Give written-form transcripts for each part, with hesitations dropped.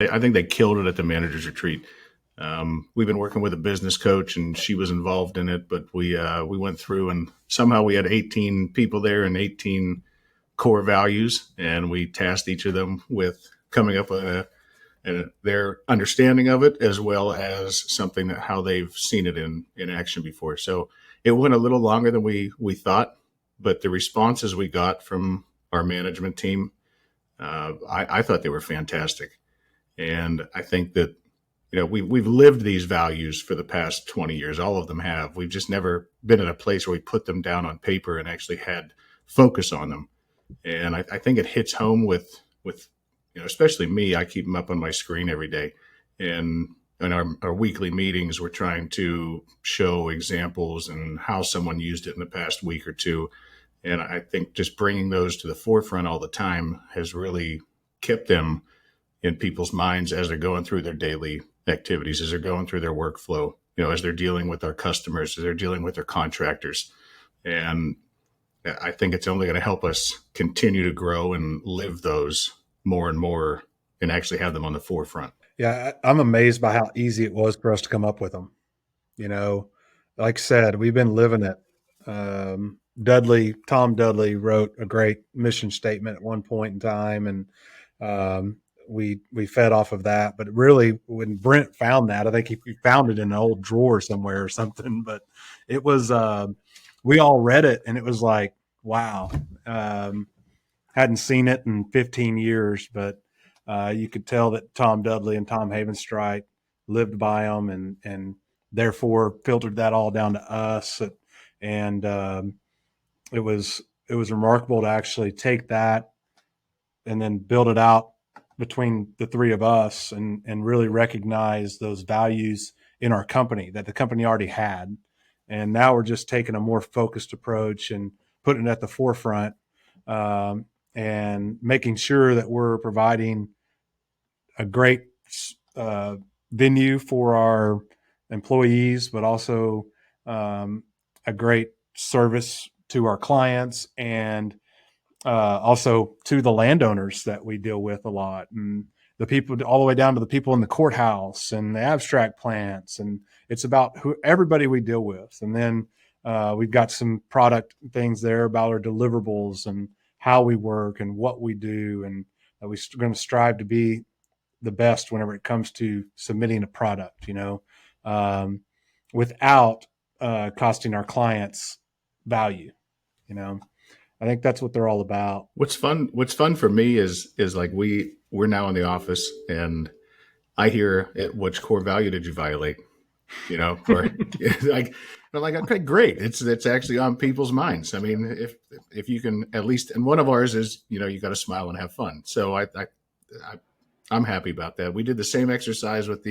I think they killed it at the managers retreat. We've been working with a business coach, and she was involved in it. But we went through, and somehow we had 18 people there and 18 core values, and we tasked each of them with coming up with their understanding of it, as well as something that how they've seen it in action before. So it went a little longer than we thought, but the responses we got from our management team, I thought they were fantastic. And I think that we've lived these values for the past 20 years. All of them have. We've just never been in a place where we put them down on paper and actually had focus on them. And I think it hits home with especially me. I keep them up on my screen every day, and in our weekly meetings, we're trying to show examples and how someone used it in the past week or two. And I think just bringing those to the forefront all the time has really kept them in people's minds as they're going through their daily activities, as they're going through their workflow, as they're dealing with our customers, as they're dealing with their contractors. And I think it's only going to help us continue to grow and live those more and more and actually have them on the forefront. Yeah, I'm amazed by how easy it was for us to come up with them. You know, like I said, we've been living it. Tom Dudley wrote a great mission statement at one point in time, and we fed off of that. But really, when Brent found that, I think he found it in an old drawer somewhere or something. But it was we all read it, and it was like, wow. Hadn't seen it in 15 years, but you could tell that Tom Dudley and Tom Havenstrite lived by them, and therefore filtered that all down to us. And it was remarkable to actually take that and then build it out between the three of us, and really recognize those values in our company that the company already had. And now we're just taking a more focused approach and putting it at the forefront, and making sure that we're providing a great venue for our employees, but also a great service to our clients, and also to the landowners that we deal with a lot, and the people all the way down to the people in the courthouse and the abstract plants. And it's about everybody we deal with. And then we've got some product things there about our deliverables and how we work and what we do. And we're going to strive to be the best whenever it comes to submitting a product, without costing our clients value. I think that's what they're all about. What's fun for me is like we're now in the office, and I hear which core value did you violate? Or like I'm like, okay, great. It's actually on people's minds. I mean, if you can at least, and one of ours is, you got to smile and have fun. So I'm happy about that. We did the same exercise with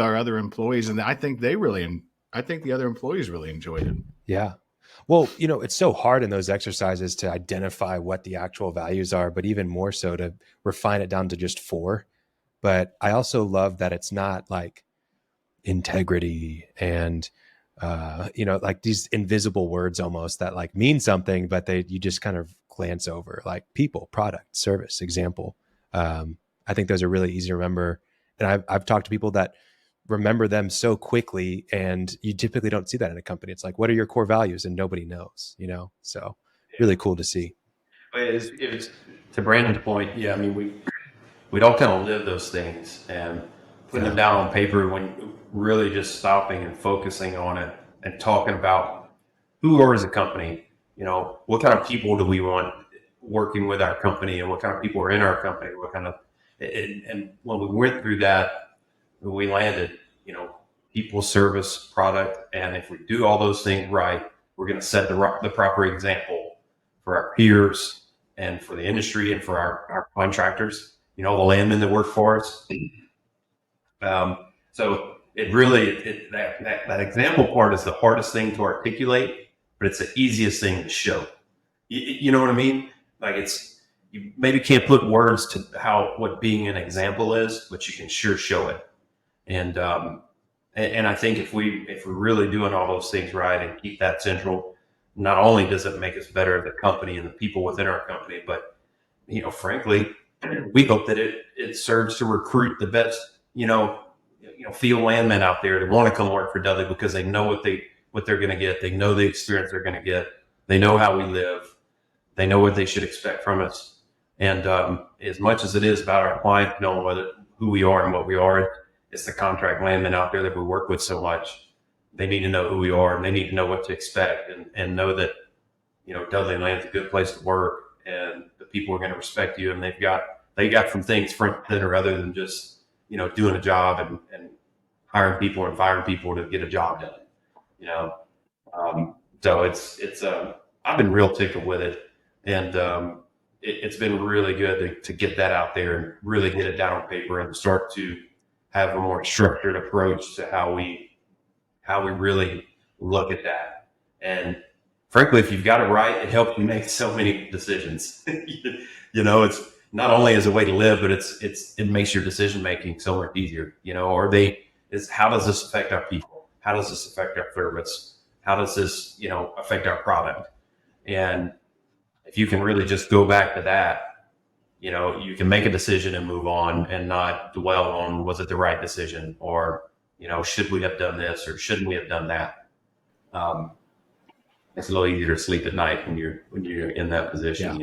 our other employees, and I think the other employees really enjoyed it. Yeah. Well, it's so hard in those exercises to identify what the actual values are, but even more so to refine it down to just 4. But I also love that it's not like integrity and, like these invisible words almost that like mean something, but you just kind of glance over, like people, product, service, example. I think those are really easy to remember. And I've talked to people that remember them so quickly, and you typically don't see that in a company. It's like, what are your core values? And nobody knows, so really cool to see. It's to Brandon's point. Yeah. I mean, we'd all kind of live those things, and putting them down on paper, when really just stopping and focusing on it and talking about who we are as a company, what kind of people do we want working with our company, and what kind of people are in our company, and when we went through that, we landed, people, service, product. And if we do all those things right, we're going to set the proper example for our peers and for the industry and for our contractors, the landmen that work for us. So it really, that example part is the hardest thing to articulate, but it's the easiest thing to show. You know what I mean? Like you maybe can't put words to what being an example is, but you can sure show it. And I think if we're really doing all those things right and keep that central, not only does it make us better as a company and the people within our company, but frankly, we hope that it serves to recruit the best, field landmen out there to want to come work for Dudley because they know what they're going to get. They know the experience they're going to get. They know how we live. They know what they should expect from us. And as much as it is about our client knowing who we are and what we are, it's the contract landmen out there that we work with so much. They need to know who we are and they need to know what to expect and know that, Dudley Land's a good place to work and the people are going to respect you. And they got some things front and center other than just, doing a job and hiring people and firing people to get a job done, so it's I've been real tickled with it. And it's been really good to get that out there and really get it down on paper and start to have a more structured approach to how we really look at that. And frankly, if you've got it right, it helps you make so many decisions. It's not only as a way to live, but it makes your decision making so much easier. How does this affect our people? How does this affect our service? How does this affect our product? And if you can really just go back to that, you can make a decision and move on and not dwell on was it the right decision or should we have done this or shouldn't we have done that? It's a little easier to sleep at night when you're in that position,